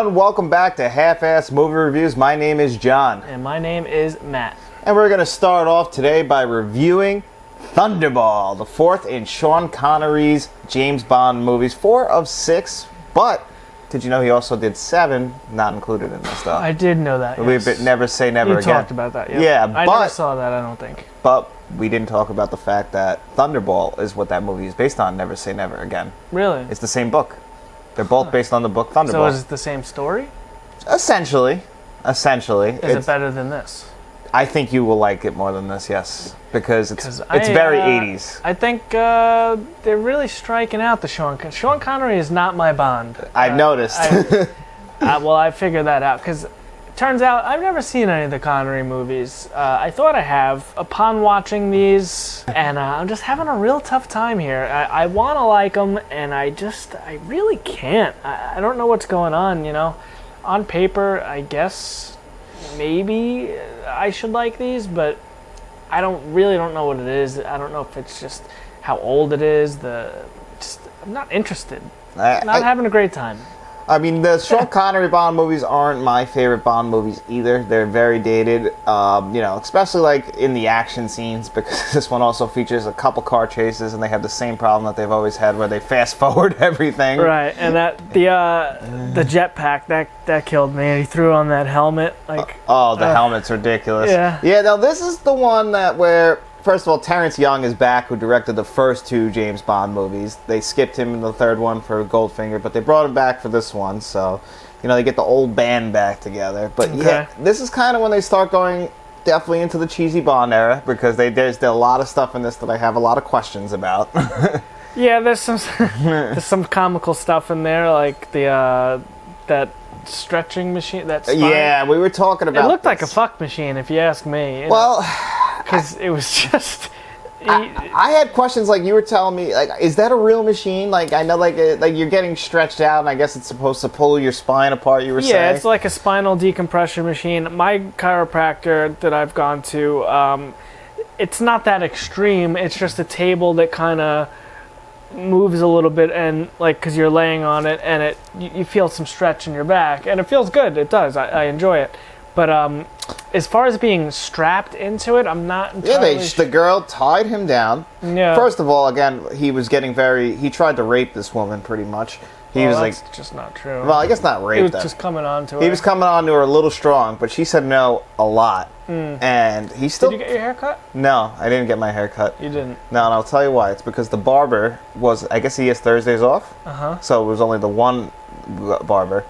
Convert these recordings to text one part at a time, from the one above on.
everyone, welcome back to Half-Ass Movie Reviews. My name is John. And my name is Matt. And we're going to start off today by reviewing Thunderball, the fourth in Sean Connery's James Bond movies. 4 of 6, but did you know he also did 7, not included in this stuff? I did know that, yes. We Never Say Never you Again. talked about that, yeah. Yeah, I never saw that, I don't think. But we didn't talk about the fact that Thunderball is what that movie is based on, Never Say Never Again. Really? It's the same book. They're both based on the book Thunderball. So is it the same story? Essentially. Is it better than this? I think you will like it more than this, yes. Because it's very 80s. I think they're really striking out the Sean Connery is not my Bond. I've noticed. I figured that out because turns out I've never seen any of the Connery movies. I thought I have upon watching these, and I'm just having a real tough time here. I want to like them, and I really can't. I don't know what's going on, you know. On paper, I guess maybe I should like these, but I really don't know what it is. I don't know if it's just how old it is. I'm not interested. Not having a great time. I mean, the Sean Connery Bond movies aren't my favorite Bond movies either. They're very dated, especially like in the action scenes, because this one also features a couple car chases, and they have the same problem that they've always had, where they fast forward everything. Right, and the jetpack that killed me. And he threw on that helmet, like. The helmet's ridiculous. Yeah. Yeah. Now this is the one where. First of all, Terrence Young is back, who directed the first 2 James Bond movies. They skipped him in the third one for Goldfinger, but they brought him back for this one, so, they get the old band back together. But yeah, this is kind of when they start going definitely into the cheesy Bond era, because there's a lot of stuff in this that I have a lot of questions about. Yeah, there's some comical stuff in there, like that stretching machine, that spine. Yeah, we were talking about it looked like a fuck machine, if you ask me. Well... Because it was just... I had questions like you were telling me, like, is that a real machine? Like, I know, like you're getting stretched out, and I guess it's supposed to pull your spine apart, you were saying? Yeah, it's like a spinal decompression machine. My chiropractor that I've gone to, it's not that extreme. It's just a table that kind of moves a little bit, and, like, because you're laying on it, and you feel some stretch in your back, and it feels good. It does. I enjoy it. But as far as being strapped into it, I'm not entirely the girl tied him down. Yeah. First of all, again, he was getting he tried to rape this woman pretty much. That's just not true. Well, I guess not rape. He was just coming on to her. He was coming on to her a little strong, but she said no a lot. And he still... Did you get your hair cut? No, I didn't get my hair cut. You didn't? No, and I'll tell you why. It's because the barber I guess he has Thursdays off. Uh-huh. So it was only the one barber.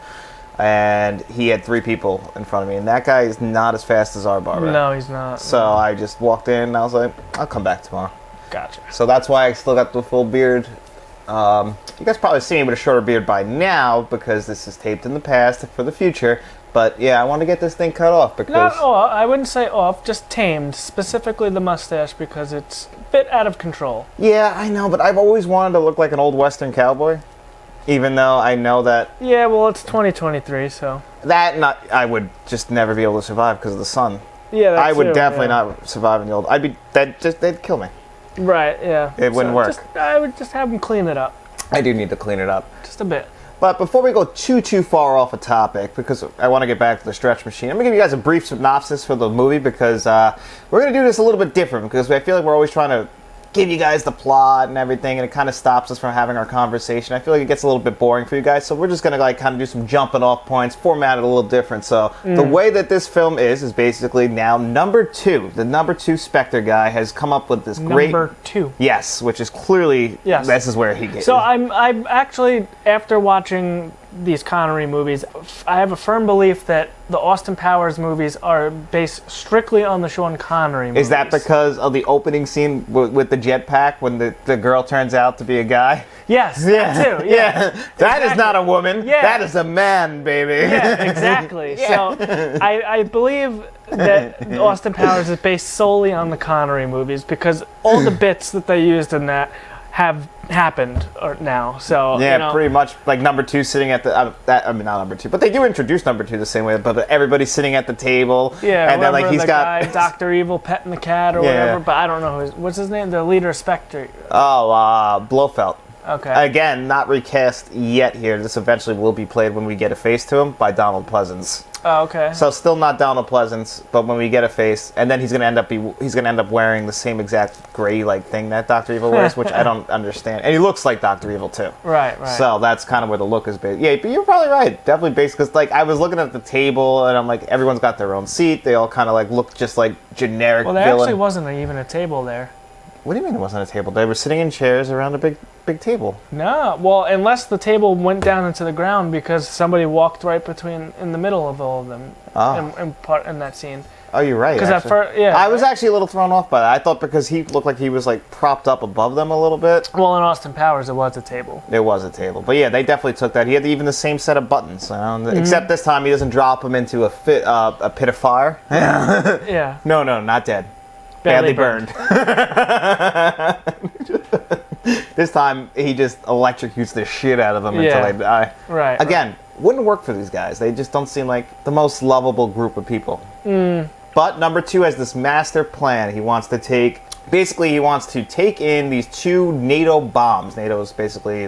And he had 3 people in front of me, and that guy is not as fast as our barber. No, he's not. So I just walked in, and I was like, I'll come back tomorrow. Gotcha. So that's why I still got the full beard. You guys probably see me with a shorter beard by now, because this is taped in the past for the future. But yeah, I want to get this thing cut off because... Not off, I wouldn't say off, just tamed. Specifically the mustache, because it's a bit out of control. Yeah, I know, but I've always wanted to look like an old Western cowboy. Even though I know that... Yeah, well, it's 2023, so... I would just never be able to survive because of the sun. Yeah, that's I would definitely not survive in the old... They'd kill me. Right, yeah. It wouldn't work. I would just have them clean it up. I do need to clean it up. Just a bit. But before we go too far off a topic, because I want to get back to the stretch machine, I'm going to give you guys a brief synopsis for the movie, because we're going to do this a little bit different, because I feel like we're always trying to give you guys the plot and everything, and it kind of stops us from having our conversation. I feel like it gets a little bit boring for you guys, so we're just going to kind of do some jumping off points, format it a little different. So the way that this film is basically now number 2. The number 2 Spectre guy has come up with this great... Number 2. Yes, which is clearly... Yes. This is where he gets... So I'm actually, after watching these Connery movies, I have a firm belief that the Austin Powers movies are based strictly on the Sean Connery movies. Is that because of the opening scene with the jetpack when the girl turns out to be a guy? Yes, that too. Yeah. That is not a woman. Yeah. That is a man, baby. Yeah, exactly. So I believe that Austin Powers is based solely on the Connery movies, because all the bits that they used in that have happened now. So yeah, pretty much like number 2 sitting at the not number 2, but they do introduce number 2 the same way. But everybody's sitting at the table. Yeah, and then like he's got guy, Dr. Evil petting the cat or whatever. But I don't know what's his name. The leader of Spectre. Oh, Blofeld. Okay. Again, not recast yet here. This eventually will be played when we get a face to him by Donald Pleasance. Oh, okay. So still not Donald Pleasance, but when we get a face, and then he's gonna end up wearing the same exact gray thing that Dr. Evil wears, which I don't understand. And he looks like Dr. Evil too. Right. So that's kind of where the look is based. Yeah, but you're probably right. Definitely based because I was looking at the table and I'm like, everyone's got their own seat. They all kind of look just like generic. Well, there villain. actually wasn't even a table there. What do you mean there wasn't a table? They were sitting in chairs around a big table. No, well, unless the table went down into the ground because somebody walked right in the middle of all of them in that scene. Oh, you're right. Because at first, yeah. I was actually a little thrown off by that. I thought because he looked like he was propped up above them a little bit. Well, in Austin Powers, it was a table. It was a table. But yeah, they definitely took that. He had even the same set of buttons. Except this time he doesn't drop them into a pit of fire. Yeah. No, not dead. Badly burned. This time, he just electrocutes the shit out of them until they die. Right. Again, wouldn't work for these guys. They just don't seem like the most lovable group of people. But number 2 has this master plan. He wants to take in these 2 NATO bombs. NATO is basically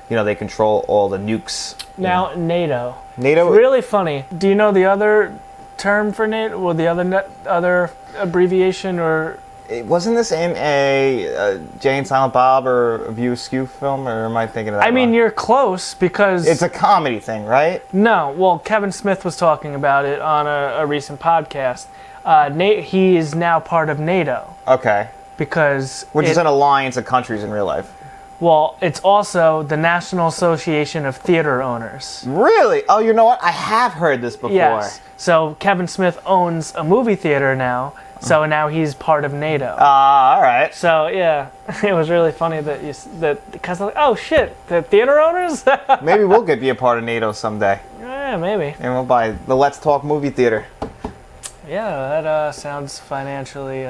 they control all the nukes. Now, NATO. NATO. It's really funny. Do you know the other term for NATO? Well, the other abbreviation or... Wasn't this in a Jay and Silent Bob or a View Askew film, or am I thinking of that? I mean, you're close because... It's a comedy thing, right? No. Well, Kevin Smith was talking about it on a recent podcast. He is now part of NATO. Okay. Which is an alliance of countries in real life. Well, it's also the National Association of Theater Owners. Really? Oh, you know what? I have heard this before. Yes. So Kevin Smith owns a movie theater now. So now he's part of NATO. All right. So yeah, it was really funny because I'm like, oh shit, the theater owners. Maybe we'll be a part of NATO someday. Yeah, maybe. And we'll buy the Let's Talk movie theater. Yeah, that sounds financially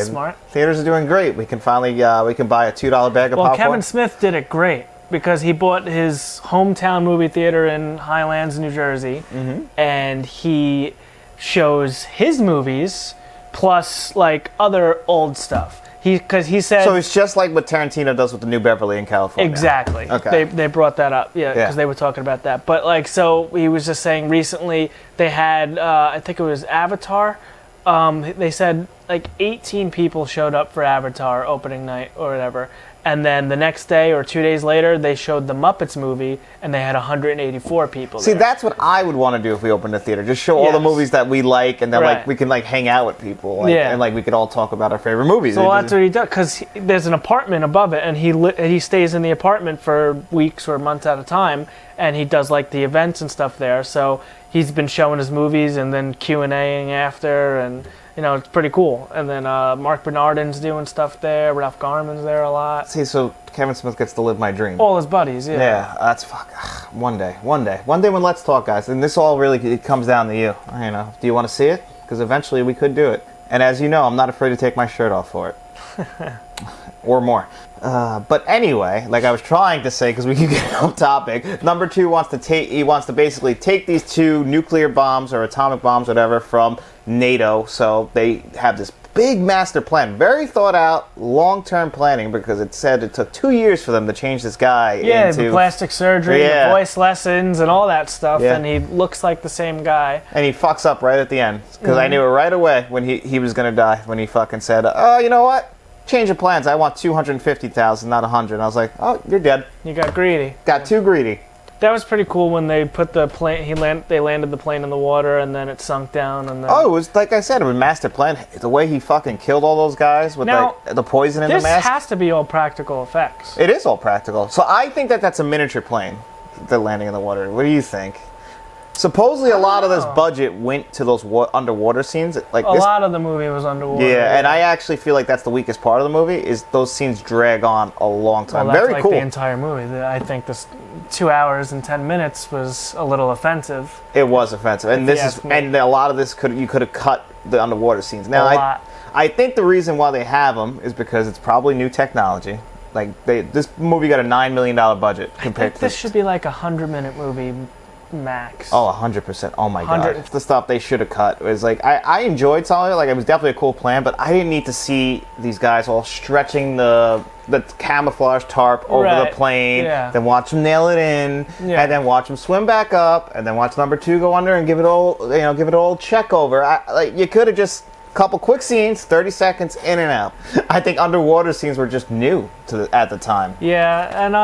smart. Theaters are doing great. We can finally we can buy a $2 bag of popcorn. Well, Kevin Smith did it great because he bought his hometown movie theater in Highlands, New Jersey, and he shows his movies. Plus, other old stuff. Because he said... So it's just like what Tarantino does with the New Beverly in California. Exactly. Okay. They brought that up, because they were talking about that. But, so he was just saying recently they had, I think it was Avatar. They said, 18 people showed up for Avatar opening night or whatever. And then the next day or 2 days later, they showed the Muppets movie, and they had 184 people there. See, that's what I would want to do if we opened a theater. Just show all the movies that we like, and then we can hang out with people, and we could all talk about our favorite movies. So that's what he does, because there's an apartment above it, and he stays in the apartment for weeks or months at a time, and he does the events and stuff there. So he's been showing his movies and then Q&Aing after, and it's pretty cool. And then Mark Bernardin's doing stuff there. Ralph Garman's there a lot. See, so Kevin Smith gets to live my dream. All his buddies, yeah. Yeah, that's one day when Let's Talk, guys. And this all really it comes down to you. Do you want to see it? Because eventually we could do it. And as you know, I'm not afraid to take my shirt off for it. Or more. But anyway, like I was trying to say, because we can get off topic, number 2 wants to basically take these 2 nuclear bombs or atomic bombs, whatever, from NATO. So they have this big master plan, very thought out, long-term planning, because it said it took 2 years for them to change this guy into... the plastic surgery, the voice lessons, and all that stuff, and he looks like the same guy. And he fucks up right at the end, because I knew it right away when he was going to die, when he fucking said, oh, you know what? Change of plans. I want 250,000, not 100. I was like, oh, you're dead. You got greedy. Got too greedy. That was pretty cool when they put the plane. They landed the plane in the water, and then it sunk down. And then... Oh, it was like I said, it was master plan. The way he fucking killed all those guys with the poison in the mask. This has to be all practical effects. It is all practical. So I think that's a miniature plane. They're landing in the water. What do you think? Supposedly a lot of this budget went to those underwater scenes. A lot of the movie was underwater. Yeah, and I actually feel like that's the weakest part of the movie, is those scenes drag on a long time. Well, that's Very cool. the entire movie. I think this 2 hours and 10 minutes was a little offensive. It was offensive. And a lot of this you could have cut the underwater scenes. Now, I think the reason why they have them is because it's probably new technology. This movie got a $9 million budget compared to this should be like a 100-minute movie. Max. Oh, 100%. Oh my god. It's the stuff they should have cut. It was I enjoyed some of it. It was definitely a cool plan, but I didn't need to see these guys all stretching the the camouflage tarp over Right. the plane, Yeah. then watch him nail it in, Yeah. and then watch him swim back up, and then watch number 2 go under and give it all check over. Like you could have just couple quick scenes, 30 seconds in and out. I think underwater scenes were just new at the time. Yeah, and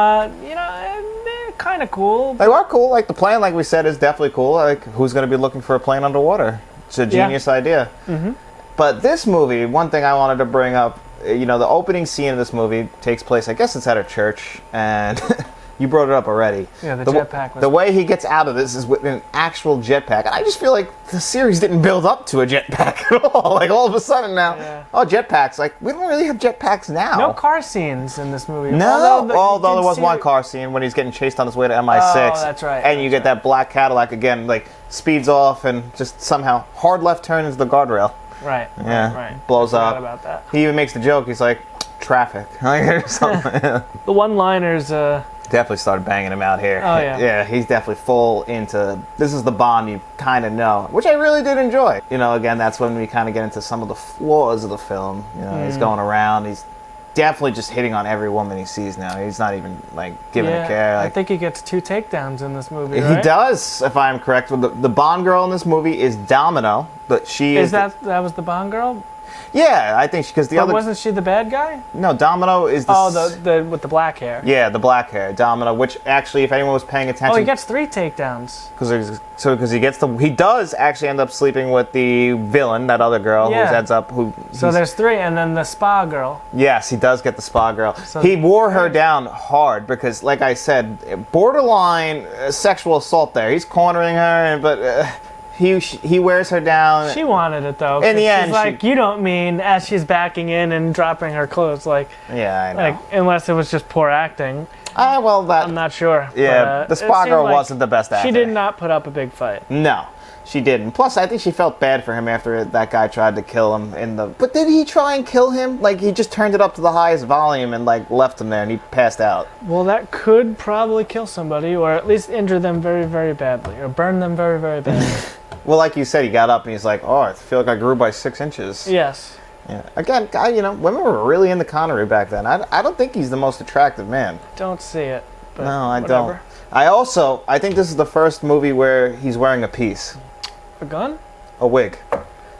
they're kind of cool. They are cool. Like the plane, like we said, is definitely cool. Like who's going to be looking for a plane underwater? It's a genius idea. Mm-hmm. But this movie, one thing I wanted to bring up, the opening scene of this movie takes place, I guess it's at a church, and you brought it up already. Yeah, the jetpack was... The way he gets out of this is with an actual jetpack. And I just feel like the series didn't build up to a jetpack at all. Like all of a sudden now, jetpacks. Like we don't really have jetpacks now. No car scenes in this movie. No, although there was one car scene when he's getting chased on his way to MI6. Oh, that's right. And you get that black Cadillac again, like speeds off and just somehow hard left turn into the guardrail. Right. Yeah. Right. Blows up. About that. He even makes the joke. He's like, traffic. Or something. The one-liners. Definitely started banging him out here. Oh, yeah. Yeah, he's definitely full into, this is the Bond you kind of know, which I really did enjoy. Again, that's when we kind of get into some of the flaws of the film. He's going around, he's definitely just hitting on every woman he sees now. He's not even, giving a care. I think he gets 2 takedowns in this movie, He right? does, if I'm correct. The Bond girl in this movie is Domino, but she is... That was the Bond girl? Yeah, I think because the other... wasn't she the bad guy? No, Domino is the... Oh, the with the black hair. Yeah, the black hair, Domino, which actually, if anyone was paying attention... Oh, he gets 3 takedowns. Because he does actually end up sleeping with the villain, that other girl, So there's 3, and then the spa girl. Yes, he does get the spa girl. He wore her down hard because, like I said, borderline sexual assault there. He's cornering her, but... He wears her down. She wanted it though. In the end, she's like, you don't mean as she's backing in and dropping her clothes, yeah, I know. Unless it was just poor acting. I'm not sure. Yeah, the spa girl wasn't the best actor. She did not put up a big fight. No, she didn't. Plus, I think she felt bad for him after that guy tried to kill him But did he try and kill him? He just turned it up to the highest volume and left him there, and he passed out. Well, that could probably kill somebody, or at least injure them very, very badly, or burn them very, very badly. Well, like you said, he got up and he's like, "Oh, I feel like I grew by 6 inches." Yes. Yeah. Again, women were really into Connery back then. I don't think he's the most attractive man. Don't see it. But no, I whatever. don't. I think this is the first movie where he's wearing a piece. A gun? A wig.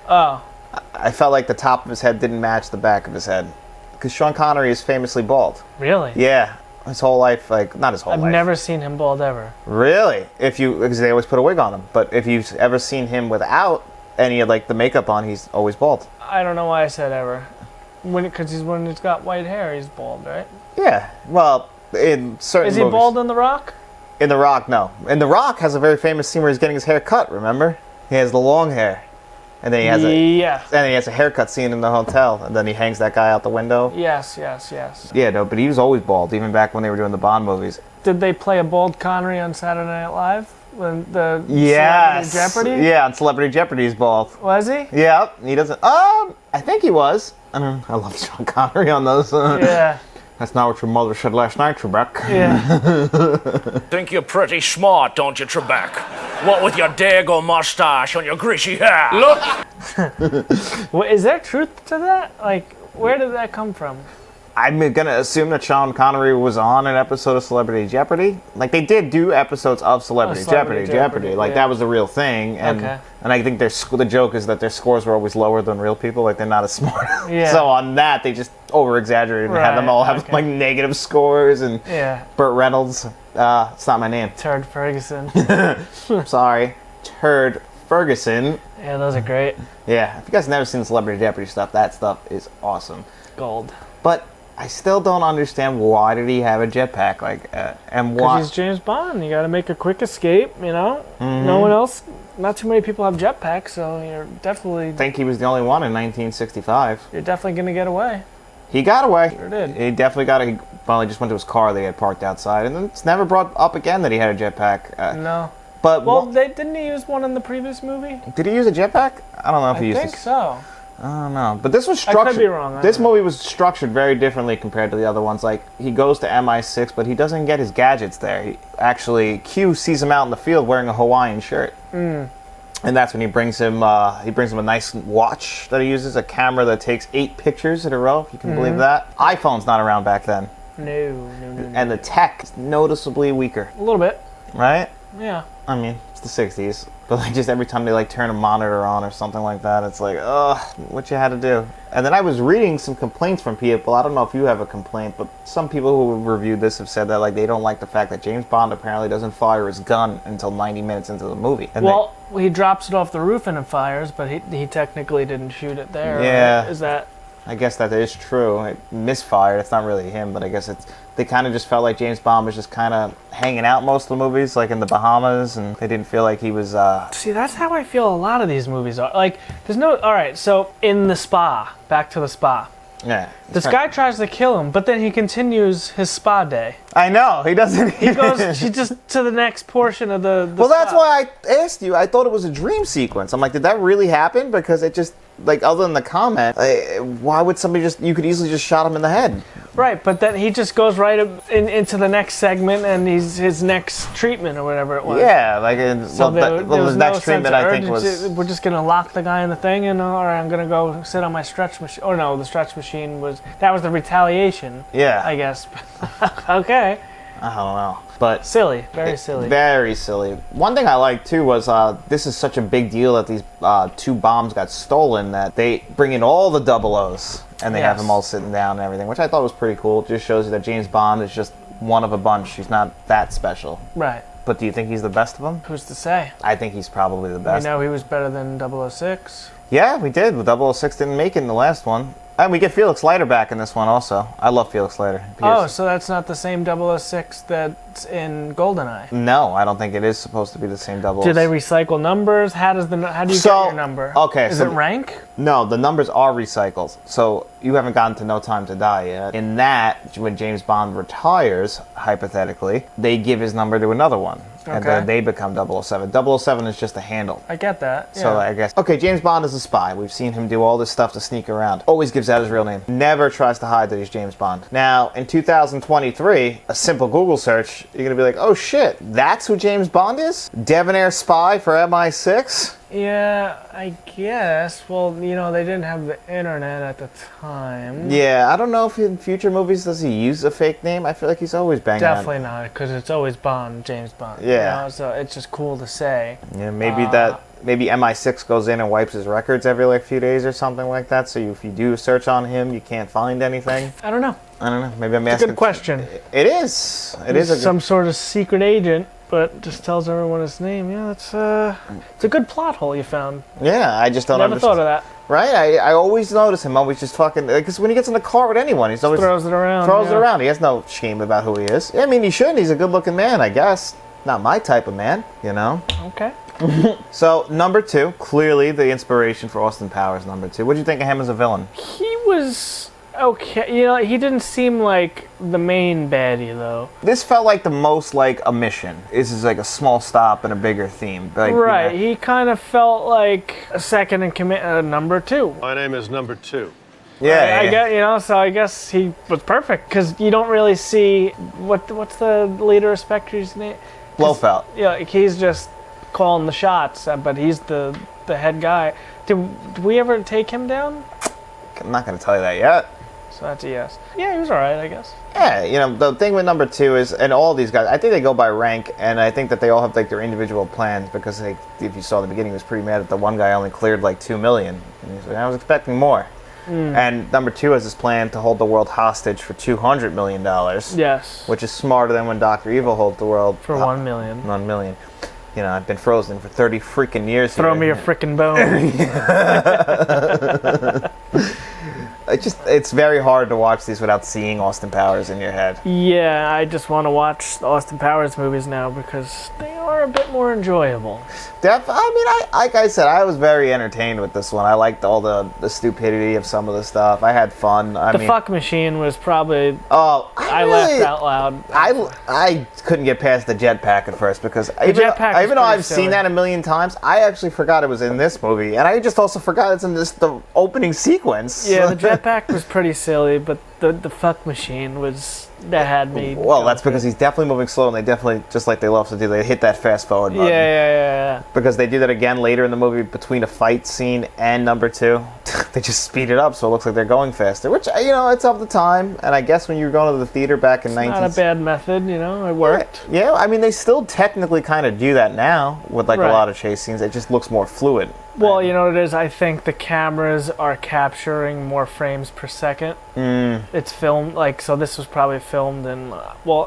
Oh. I felt like the top of his head didn't match the back of his head. Because Sean Connery is famously bald. Really? Yeah. His whole life, not his whole life. I've never seen him bald ever. Really? Because they always put a wig on him. But if you've ever seen him without any of the makeup on, he's always bald. I don't know why I said ever. Because when he's got white hair, he's bald, right? Yeah. Well, in certain Is he movies. bald in The Rock? In The Rock, no. In The Rock has a very famous scene where he's getting his hair cut, remember? He has the long hair. And then he has a haircut scene in the hotel, and then he hangs that guy out the window. Yes. Yeah, no, but he was always bald, even back when they were doing the Bond movies. Did they play a bald Connery on Saturday Night Live? When the Yes. Celebrity Jeopardy? Yeah, on Celebrity Jeopardy he's bald. Was he? Yeah, he doesn't. I think he was. I love Sean Connery on those. Yeah. That's not what your mother said last night, Trebek. Yeah. Think you're pretty smart, don't you, Trebek? What with your dago mustache and your greasy hair? Look! Well, is there truth to that? Where did that come from? I'm gonna assume that Sean Connery was on an episode of Celebrity Jeopardy. They did do episodes of Celebrity Jeopardy. Yeah. That was the real thing. And I think the joke is that their scores were always lower than real people. They're not as smart. Yeah. So on that, they just over-exaggerated and had them all have negative scores. And Burt Reynolds, it's not my name. Turd Ferguson. Sorry. Turd Ferguson. Yeah, those are great. Yeah. If you guys have never seen the Celebrity Jeopardy stuff, that stuff is awesome. Gold. But I still don't understand why did he have a jetpack, and why? Because he's James Bond. You got to make a quick escape, No one else, not too many people have jetpacks, so you're definitely... I think he was the only one in 1965. You're definitely going to get away. He got away. Sure did. He definitely got away. Well, he just went to his car that he had parked outside, and then it's never brought up again that he had a jetpack. No. But didn't he use one in the previous movie? Did he use a jetpack? I don't know if he used it. I think so. I don't know. But this was structured... I could be wrong. This movie was structured very differently compared to the other ones. He goes to MI6, but he doesn't get his gadgets there. Q sees him out in the field wearing a Hawaiian shirt. And that's when he brings him a nice watch that he uses, a camera that takes 8 pictures in a row, if you can believe that. iPhone's not around back then. No. And the tech is noticeably weaker. A little bit. Right? Yeah. I mean, it's the 60s. But like just every time they like turn a monitor on or something like that, it's like, ugh, what you had to do. And then I was reading some complaints from people. I don't know if you have a complaint, but some people who have reviewed this have said that like they don't like the fact that James Bond apparently doesn't fire his gun until 90 minutes into the movie. And well, he drops it off the roof and it fires, but he technically didn't shoot it there. Yeah. Right? Is that... I guess that is true. It misfired. It's not really him, but I guess they kind of just felt like James Bond was just kind of hanging out most of the movies, like in the Bahamas, and they didn't feel like he was... See, that's how I feel a lot of these movies are. Like, there's no... All right, so in the spa, back to the spa. Yeah. This guy tries to kill him, but then he continues his spa day. I know. He doesn't... He goes just to the next portion of the well, spa. that's why I asked you. I thought it was a dream sequence. I'm like, did that really happen? Because it just... Like, other than the comment, why would somebody just... You could easily just shot him in the head. Right, but then he just goes right into the next segment and his next treatment or whatever it was. Yeah, like... His next treatment, I think, was... We're just going to lock the guy in the thing and, all right, I'm going to go sit on my stretch machine. Oh, no, the stretch machine was... That was the retaliation. Yeah. I guess. Okay. I don't know. But silly. Very silly. Very silly. One thing I liked, too, was this is such a big deal that these 2 bombs got stolen that they bring in all the 00s and they have them all sitting down and everything, which I thought was pretty cool. It just shows you that James Bond is just one of a bunch. He's not that special. Right. But do you think he's the best of them? Who's to say? I think he's probably the best. We know he was better than 006. Yeah, we did. 006 didn't make it in the last one. And we get Felix Leiter back in this one also. I love Felix Leiter. Oh, so that's not the same 006 that's in GoldenEye? No, I don't think it is supposed to be the same 006. Do they recycle numbers? How do you get your number? Okay, is it rank? No, the numbers are recycled. So you haven't gotten to No Time to Die yet. In that, when James Bond retires, hypothetically, they give his number to another one. Okay. And then they become 007. 007 is just a handle. I get that. Yeah. So I guess... Okay, James Bond is a spy. We've seen him do all this stuff to sneak around. Always gives out his real name. Never tries to hide that he's James Bond. Now, in 2023, a simple Google search, you're going to be like, oh shit, that's who James Bond is? Debonair spy for MI6? Yeah, I guess. Well, you know, they didn't have the internet at the time. Yeah, I don't know if in future movies does he use a fake name. I feel like he's always banging Definitely not, because it's always Bond, James Bond. Yeah. You know, so it's just cool to say. Yeah, maybe maybe MI6 goes in and wipes his records every like few days or something like that. So if you do a search on him, you can't find anything. I don't know. Maybe I'm asking. It's a good question. It is. It is some sort of secret agent, but just tells everyone his name. Yeah, it's a good plot hole you found. Yeah, I just don't Never thought of that. Right? I always notice him always just fucking... Because when he gets in the car with anyone, he's always... Throws it around. Throws it around. He has no shame about who he is. I mean, he shouldn't. He's a good-looking man, I guess. Not my type of man, you know? Okay. So, number 2, clearly the inspiration for Austin Powers, number 2. What do you think of him as a villain? He was... Okay, you know, he didn't seem like the main baddie, though. This felt like the most like a mission. This is like a small stop and a bigger theme. Like, right, you know, he kind of felt like a second in command, number 2. My name is number 2. Yeah, I guess, you know, so I guess he was perfect, because you don't really see, what's the leader of Spectre's name? Blofeld. Yeah, he's just calling the shots, but he's the head guy. Did we ever take him down? I'm not going to tell you that yet. So that's a yes. Yeah, he was alright, I guess. Yeah, you know, the thing with number 2 is, and all these guys, I think they go by rank, and I think that they all have like their individual plans, because like, if you saw in the beginning, he was pretty mad that the one guy only cleared like 2 million. And he's like, I was expecting more. And number 2 has this plan to hold the world hostage for $200 million. Yes. Which is smarter than when Dr. Evil holds the world for 1 million. 1 million. You know, I've been frozen for 30 freaking years. Throw me a freaking bone. It's very hard to watch these without seeing Austin Powers in your head. Yeah, I just want to watch the Austin Powers movies now because they are a bit more enjoyable. Like I said, I was very entertained with this one. I liked all the stupidity of some of the stuff. I had fun. The fuck machine was probably... Oh, I laughed out loud. I couldn't get past the jetpack at first because even though I've seen that a million times, I actually forgot it was in this movie, and I just also forgot it's in the opening sequence. Yeah, the jetpack was pretty silly, but the fuck machine was that had me. Well, that's because he's definitely moving slow, and they definitely, just like they love to do, they hit that fast forward button. Yeah. Because they do that again later in the movie between a fight scene and number 2. They just speed it up so it looks like they're going faster, which, it's of the time. And I guess when you were going to the theater back in 19... Not a bad method, it worked. Yeah, I mean, they still technically kind of do that now with like a lot of chase scenes. It just looks more fluid. Well, you know what it is? I think the cameras are capturing more frames per second. It's filmed, so this was probably filmed in,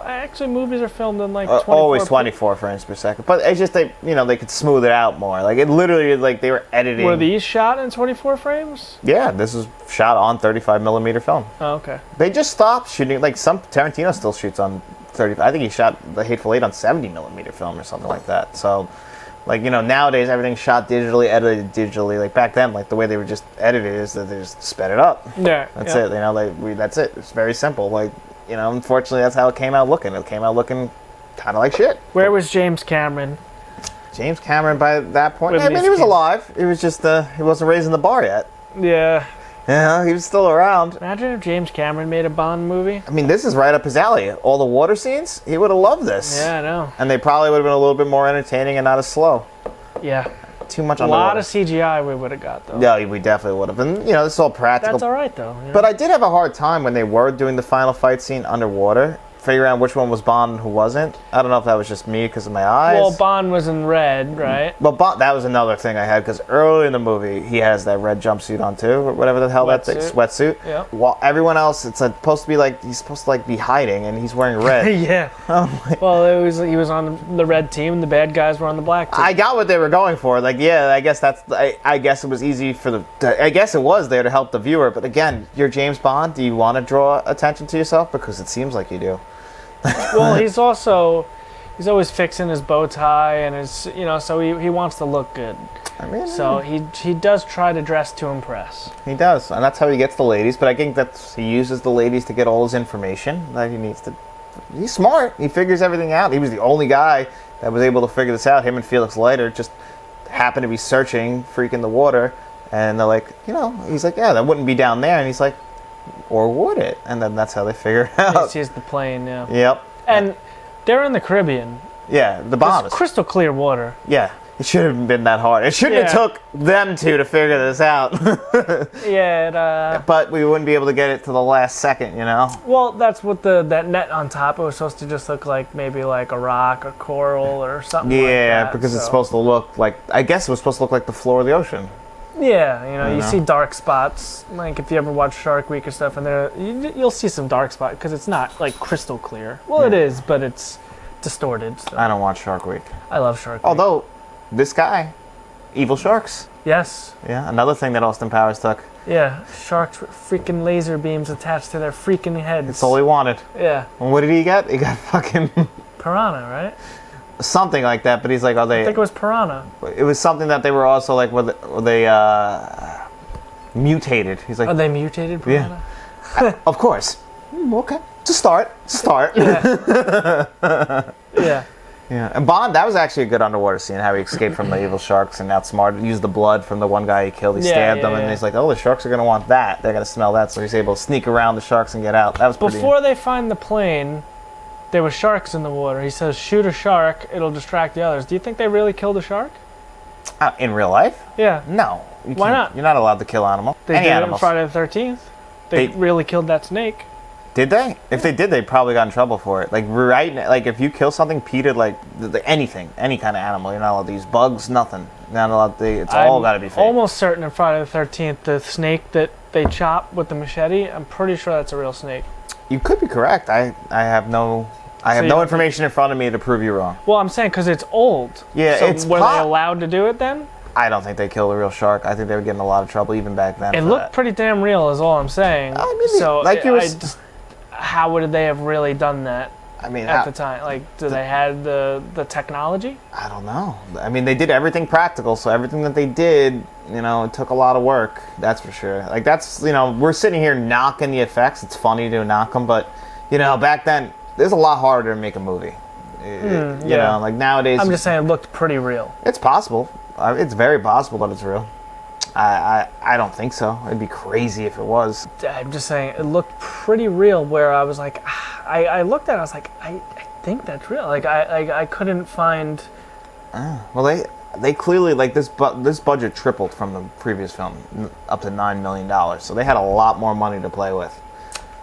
actually movies are filmed in 24... always 24 frames per second. But it's just, they could smooth it out more. Like, it literally, they were editing. Were these shot in 24 frames? Yeah, this was shot on 35mm film. Oh, okay. They just stopped shooting, Tarantino still shoots on 30. I think he shot The Hateful Eight on 70mm film or something like that. So... nowadays everything's shot digitally, edited digitally. Like back then, the way they were just edited is that they just sped it up. Yeah. That's it. That's it. It's very simple. Unfortunately, that's how it came out looking. It came out looking kind of like shit. Where was James Cameron? James Cameron by that point, he was alive. He was just he wasn't raising the bar yet. Yeah. Yeah, he was still around. Imagine if James Cameron made a Bond movie. I mean, this is right up his alley. All the water scenes, he would have loved this. Yeah, I know. And they probably would have been a little bit more entertaining and not as slow. Yeah. Too much a underwater. lot of CGI we would have got, though. Yeah, we definitely would have. And, this is all practical. That's all right, though. But I did have a hard time when they were doing the final fight scene underwater, figuring out which one was Bond and who wasn't. I don't know if that was just me because of my eyes. Well, Bond was in red, right? Well, that was another thing I had because early in the movie, he has that red jumpsuit on too, or whatever the hell that thing, sweatsuit. Yeah. While everyone else, it's supposed to be he's supposed to be hiding, and he's wearing red. Yeah. Well, he was on the red team, and the bad guys were on the black team. I got what they were going for. I guess I guess it was easy for I guess it was there to help the viewer. But again, you're James Bond. Do you want to draw attention to yourself? Because it seems like you do. Well, he's always fixing his bow tie and his, so he wants to look good. I mean, so he does try to dress to impress. He does, and that's how he gets the ladies. But I think he uses the ladies to get all his information that he needs to. He's smart. He figures everything out. He was the only guy that was able to figure this out. Him and Felix Leiter just happened to be searching, freaking the water, and they're like, he's like, yeah, that wouldn't be down there, and he's like, or would it? And then that's how they figure it out. He sees the plane, yeah. Yep. And they're in the Caribbean. Yeah, the bomb. It's crystal clear water. Yeah. It shouldn't have been that hard. It shouldn't have took them two to figure this out. Yeah, but we wouldn't be able to get it to the last second, Well, that's what that net on top, it was supposed to just look like maybe like a rock or coral or something like that. Yeah, because it's supposed to look like, I guess it was supposed to look like the floor of the ocean. Yeah, you see dark spots. Like if you ever watch Shark Week or stuff, and you'll see some dark spots because it's not like crystal clear. Well, it is, but it's distorted. So. I don't watch Shark Week. I love Shark Week. Although, this guy, evil sharks. Yes. Yeah, another thing that Austin Powers took. Yeah, sharks with freaking laser beams attached to their freaking heads. That's all he wanted. Yeah. And what did he get? He got fucking piranha, right? Something like that, but he's like, are they... I think it was piranha. It was something that they were also like, were they mutated. He's like... Are they mutated piranha? Yeah. Of course. Okay. To start. Yeah. Yeah. Yeah. And Bond, that was actually a good underwater scene, how he escaped from the evil sharks and outsmarted, used the blood from the one guy he killed. He stabbed them, and he's like, oh, the sharks are going to want that. They're going to smell that, so he's able to sneak around the sharks and get out. That was pretty... Before they find the plane... There were sharks in the water. He says, shoot a shark, it'll distract the others. Do you think they really killed a shark? In real life? Yeah. No. Why not? You're not allowed to kill animals. They did it on Friday the 13th. They really killed that snake. Did they? If they did, they probably got in trouble for it. Like if you kill something, Peter, anything, any kind of animal, you're not allowed to use bugs, nothing. You're not allowed to, it's all got to be fake. Almost certain on Friday the 13th, the snake that they chop with the machete, I'm pretty sure that's a real snake. You could be correct. I have no information in front of me to prove you wrong. Well, I'm saying because it's old. Yeah, so were they allowed to do it then? I don't think they killed a real shark. I think they were getting a lot of trouble even back then. It looked pretty damn real, is all I'm saying. How would they have really done that? I mean, at the time, do they have the technology? I don't know. I mean, they did everything practical, so everything that they did, it took a lot of work. That's for sure. We're sitting here knocking the effects. It's funny to knock them, but back then, it was a lot harder to make a movie. Nowadays. I'm just saying, it looked pretty real. It's possible. It's very possible that it's real. I don't think so. It'd be crazy if it was. I'm just saying, it looked pretty real where I was like, I looked at it, I was like, I think that's real. Like, I couldn't find... Well, they clearly, like, this budget tripled from the previous film, up to $9 million. So they had a lot more money to play with.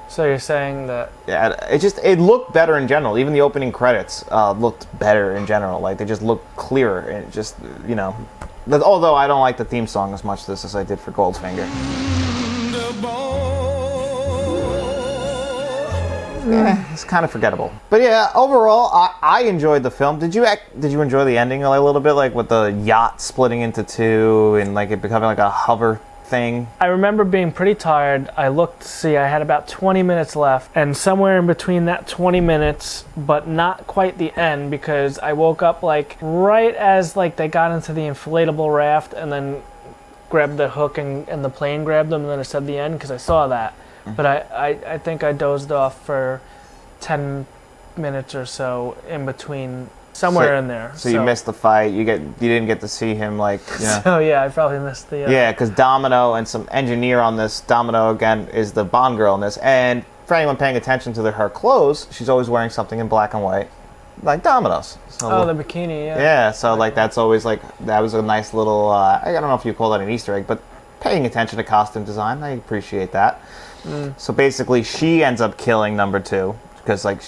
So you're saying that... Yeah, it looked better in general. Even the opening credits looked better in general. Like, they just looked clearer. And it just, you know... Although I don't like the theme song as much as I did for Goldfinger. Yeah, it's kind of forgettable. But yeah, overall, I enjoyed the film. Did you enjoy the ending a little bit, like with the yacht splitting into two and like it becoming like a hover thing? I remember being pretty tired. I looked to see I had about 20 minutes left, and somewhere in between that 20 minutes, but not quite the end, because I woke up like right as like they got into the inflatable raft and then grabbed the hook and the plane grabbed them, and then it said the end because I saw that. But I think I dozed off for 10 minutes or so in between, somewhere in there. So you missed the fight. You didn't get to see him, like, you know. So yeah, I probably missed the... Yeah, because Domino and some engineer on this, Domino again is the Bond girl in this, and for anyone paying attention to her clothes, she's always wearing something in black and white, like Domino's. So, the bikini, yeah. Yeah, so like that's always like, that was a nice little, I don't know if you call that an Easter egg, but paying attention to costume design, I appreciate that. So basically, she ends up killing number 2 because like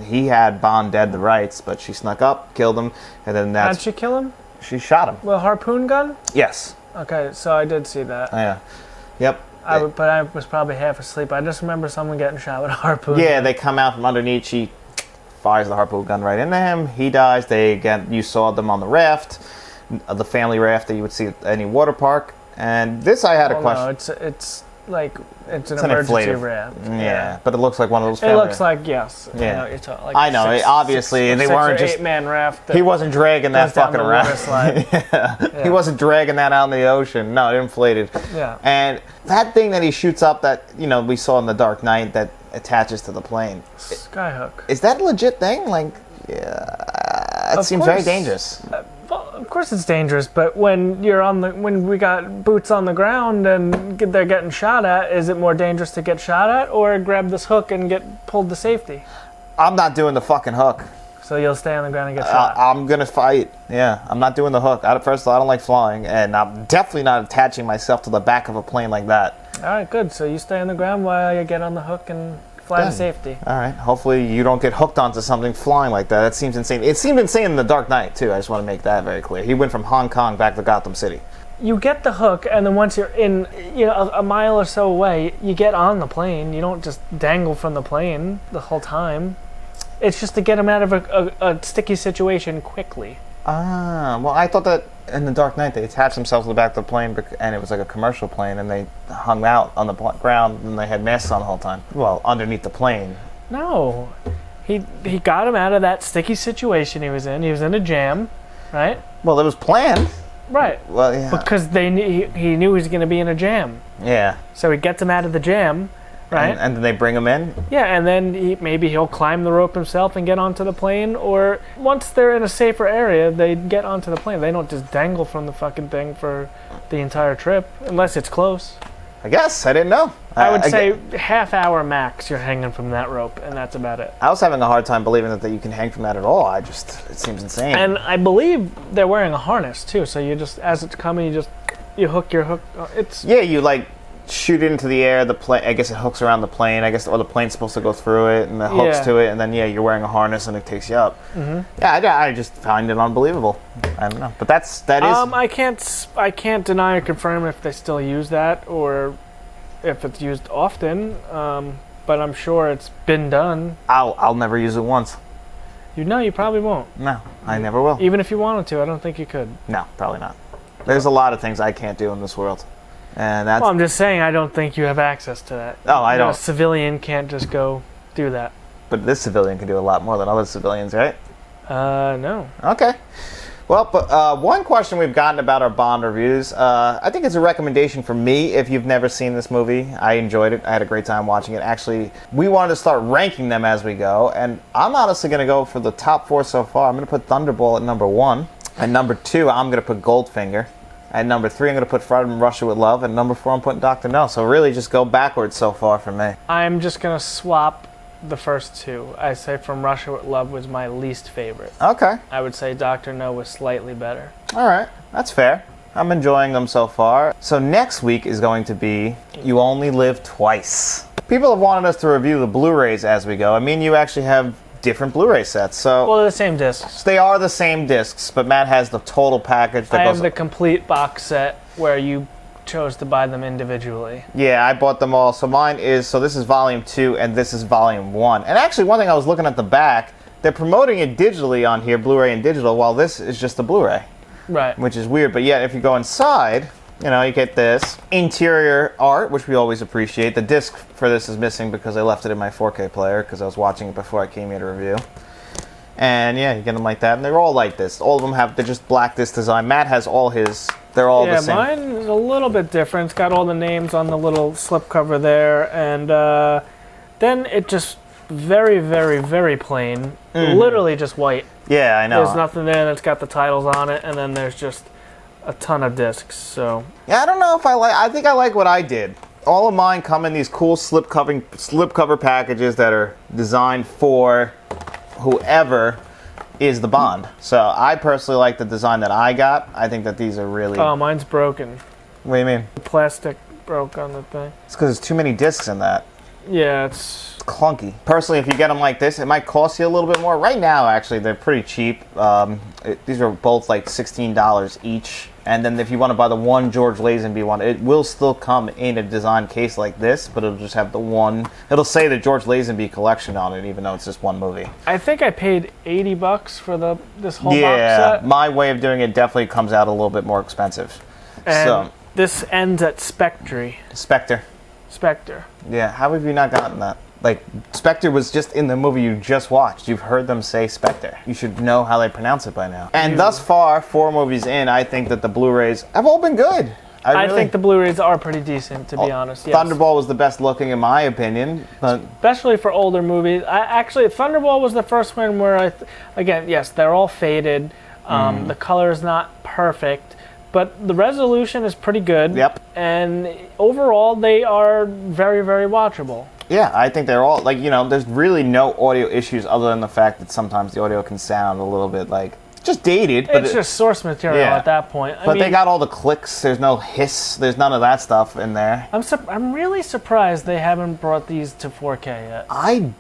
he had Bond dead to rights, but she snuck up, killed him, and then How'd she kill him? She shot him. With a harpoon gun? Yes. Okay, so I did see that. Yeah. Yep. But I was probably half asleep. I just remember someone getting shot with a harpoon. Yeah, gun. they come out from underneath. She fires the harpoon gun right into him. He dies. You saw them on the raft, the family raft that you would see at any water park. And this, I had a question. No, it's like it's an emergency raft. Yeah, but it looks like one of those. It looks like yes. Yeah, I know. Obviously, they weren't just 8-man raft. He wasn't dragging that fucking around. Yeah. He wasn't dragging that out in the ocean. No, it inflated. Yeah. And that thing that he shoots up, that we saw in The Dark Knight, that attaches to the plane. Skyhook. Is that a legit thing? Like, yeah, it seems very dangerous. Well, of course it's dangerous, but when we got boots on the ground and they're getting shot at, is it more dangerous to get shot at or grab this hook and get pulled to safety? I'm not doing the fucking hook. So you'll stay on the ground and get shot? I'm gonna fight. Yeah, I'm not doing the hook. First of all, I don't like flying, and I'm definitely not attaching myself to the back of a plane like that. All right, good. So you stay on the ground while you get on the hook and fly to safety. All right. Hopefully you don't get hooked onto something flying like that. That seems insane. It seemed insane in The Dark Knight, too. I just want to make that very clear. He went from Hong Kong back to Gotham City. You get the hook, and then once you're in, a mile or so away, you get on the plane. You don't just dangle from the plane the whole time. It's just to get him out of a sticky situation quickly. Ah, well, I thought that in The Dark Knight they attached themselves to the back of the plane, and it was like a commercial plane, and they hung out on the ground, and they had masks on the whole time. Well, underneath the plane. No, he got him out of that sticky situation he was in. He was in a jam, right? Well, it was planned. Right. Well, yeah. Because he knew he was going to be in a jam. Yeah. So he gets him out of the jam. Right. And then they bring him in? Yeah, and then maybe he'll climb the rope himself and get onto the plane, or once they're in a safer area, they get onto the plane. They don't just dangle from the fucking thing for the entire trip, unless it's close. I guess. I didn't know. I would say half hour max you're hanging from that rope, and that's about it. I was having a hard time believing that you can hang from that at all. It seems insane. And I believe they're wearing a harness, too, so you just, as it's coming, you hook your hook. Yeah, you shoot it into the air. The plane, I guess it hooks around the plane. Or the plane's supposed to go through it, and it hooks to it, and then you're wearing a harness, and it takes you up. Mm-hmm. Yeah, I just find it unbelievable. I don't know, but that is. I can't deny or confirm if they still use that or if it's used often. But I'm sure it's been done. I'll never use it once. You probably won't. No, I never will. Even if you wanted to, I don't think you could. No, probably not. There's a lot of things I can't do in this world. And that's... Well, I'm just saying I don't think you have access to that. Oh, I don't. A civilian can't just go do that. But this civilian can do a lot more than other civilians, right? No. Okay. Well, but one question we've gotten about our Bond reviews, I think it's a recommendation for me if you've never seen this movie. I enjoyed it. I had a great time watching it. Actually, we wanted to start ranking them as we go, and I'm honestly going to go for the top 4 so far. I'm going to put Thunderball at number 1. At number 2, I'm going to put Goldfinger. At number 3, I'm going to put From Russia with Love. And number 4, I'm putting Dr. No. So really just go backwards so far for me. I'm just going to swap the first two. I say From Russia with Love was my least favorite. Okay. I would say Dr. No was slightly better. All right. That's fair. I'm enjoying them so far. So next week is going to be You Only Live Twice. People have wanted us to review the Blu-rays as we go. I mean, you actually have different Blu-ray sets. So Well, they're the same discs. they are the same discs, but Matt has the total package that I goes. have the complete box set where you chose to buy them individually. Yeah, I bought them all. So mine is, so this is volume 2 and this is volume 1. And actually one thing I was looking at the back, they're promoting it digitally on here, Blu-ray and digital, while this is just a Blu-ray, Right. which is weird. But yet if you go inside, you know, you get this interior art, which we always appreciate. The disc for this is missing because I left it in my 4K player because I was watching it before I came here to review. And yeah, you get them like that, and they're all like this. All of them have, they're just black disc design. Matt has all his, they're all the same. Yeah, mine is a little bit different. It's got all the names on the little slipcover there, and then it just very, very, very plain. Literally just white. Yeah, I know. There's nothing there, and it's got the titles on it, and then there's just a ton of discs, so... Yeah, I don't know if I think I like what I did. All of mine come in these cool slipcover packages that are designed for whoever is the Bond. So I personally like the design that I got. I think that these are really... Oh, mine's broken. What do you mean? The plastic broke on the thing. It's because there's too many discs in that. Yeah, it's... It's clunky. Personally, if you get them like this, it might cost you a little bit more. Right now, actually, they're pretty cheap. These are both like $16 each. And then if you want to buy the one George Lazenby one, it will still come in a design case like this, but it'll just have the one. It'll say the George Lazenby collection on it, even though it's just one movie. I think I paid $80 for this whole box Yeah, set. my way of doing it definitely comes out a little bit more expensive. And So, this ends at Spectre. Spectre. Yeah, how have you not gotten that? Like, Spectre was just in the movie you just watched. You've heard them say Spectre. You should know how they pronounce it by now. And thus far, 4 movies in, I think that the Blu-rays have all been good. I think the Blu-rays are pretty decent, to be honest. Yes. Thunderball was the best looking in my opinion, but Especially for older movies. Actually, Thunderball was the first one where again, yes, they're all faded. The color is not perfect, but the resolution is pretty good. Yep. And overall, they are very, very watchable. yeah, I think they're all, like, you know, there's really no audio issues other than the fact that sometimes the audio can sound a little bit like just dated. But It's just source material yeah. at that point. But they got all the clicks. There's no hiss. There's none of that stuff in there. I'm really surprised they haven't brought these to 4K yet. I'm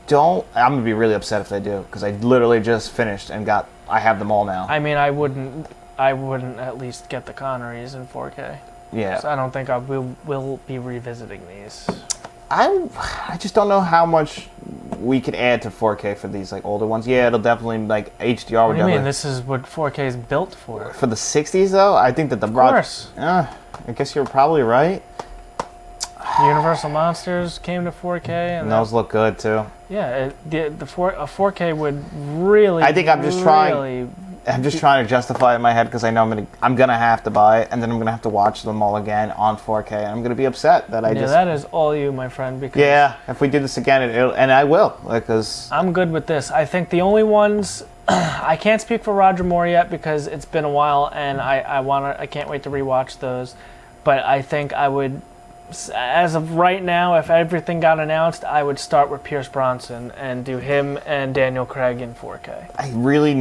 gonna be really upset if they do, because I literally just finished and I have them all now. I mean, I wouldn't at least get the Connerys in 4K. Yeah. So I don't think I will be revisiting these. I just don't know how much we could add to 4K for these like older ones. Yeah, it'll definitely like HDR. What do you mean? This is what 4K is built for. For the 60s though, I think that the Of course. I guess you're probably right. Universal Monsters came to 4K, and those look good too. Yeah, a 4K would really. I think I'm just trying to justify it in my head because I know I'm gonna have to buy it, and then I'm gonna have to watch them all again on 4K, and I'm gonna be upset that that is all you, my friend. Because if we do this again, and I will, because I'm good with this. I think the only ones I can't speak for Roger Moore yet because it's been a while, and I can't wait to rewatch those. But I think I would, as of right now, if everything got announced, I would start with Pierce Brosnan and do him and Daniel Craig in 4K. I already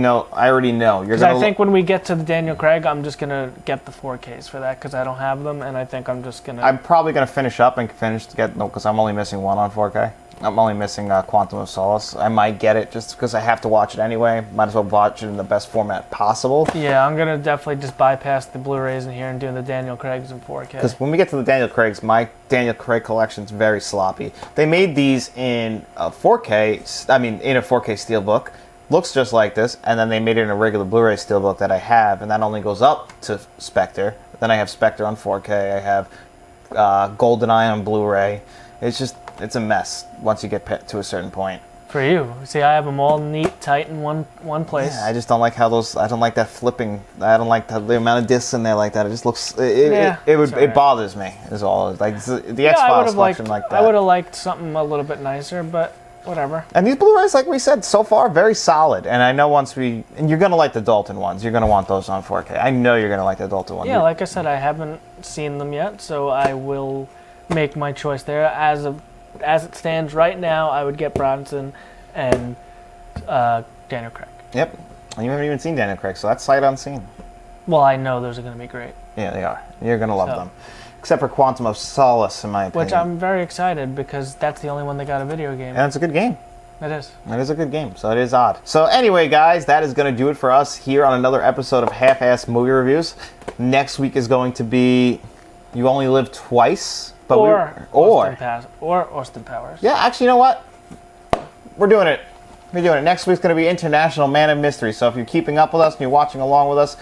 know. Because I think when we get to the Daniel Craig, I'm just going to get the 4Ks for that because I don't have them, and I think I'm just going to... I'm probably going to finish up and because I'm only missing one on 4K. I'm only missing Quantum of Solace. I might get it just because I have to watch it anyway. Might as well watch it in the best format possible. Yeah, I'm going to definitely just bypass the Blu-rays in here and do the Daniel Craigs in 4K. Because when we get to the Daniel Craigs, my Daniel Craig collection's very sloppy. They made these in a 4K steelbook. Looks just like this, and then they made it in a regular Blu-ray steelbook that I have, and that only goes up to Spectre. Then I have Spectre on 4K. I have GoldenEye on Blu-ray. It's a mess once you get to a certain point. For you. See, I have them all neat, tight in one place. Yeah, I just don't like I don't like that flipping. I don't like the amount of discs in there like that. It just looks, it bothers me, is all. Like, the X-Files collection like that. I would have liked something a little bit nicer, but whatever. And these Blu-rays, like we said, so far, very solid. And I know and you're going to like the Dalton ones. You're going to want those on 4K. I know you're going to like the Dalton ones. Yeah, like I said, I haven't seen them yet, so I will make my choice there. As of as it stands right now, I would get Bronson and Daniel Craig. Yep. And you haven't even seen Daniel Craig, so that's sight unseen. Well, I know those are going to be great. Yeah, they are. You're going to love them. Except for Quantum of Solace, in my opinion. Which I'm very excited because that's the only one that got a video game. And it's a good game. It is. It is a good game, so it is odd. So anyway, guys, that is going to do it for us here on another episode of Half-Assed Movie Reviews. Next week is going to be You Only Live Twice. But Austin Powers. Yeah, actually, you know what? We're doing it. Next week's going to be International Man of Mystery. So if you're keeping up with us and you're watching along with us,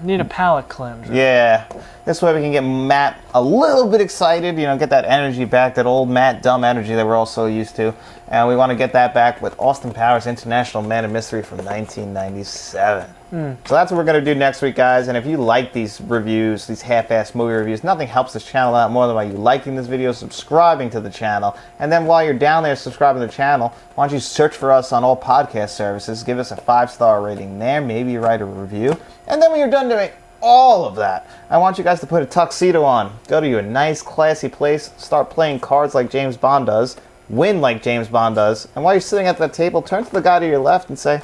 need a palate cleanser. Yeah. This way we can get Matt a little bit excited, get that energy back, that old Matt dumb energy that we're all so used to. And we want to get that back with Austin Powers International Man of Mystery from 1997. So that's what we're going to do next week, guys. And if you like these reviews, these half-assed movie reviews, nothing helps this channel out more than by you liking this video, subscribing to the channel. And then while you're down there subscribing to the channel, why don't you search for us on all podcast services, give us a 5-star rating there, maybe write a review. And then when you're done doing all of that, I want you guys to put a tuxedo on. Go to a nice, classy place, start playing cards like James Bond does, win like James Bond does, and while you're sitting at that table, turn to the guy to your left and say,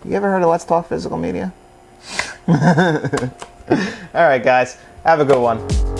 you ever heard of Let's Talk Physical Media? All right, guys. Have a good one.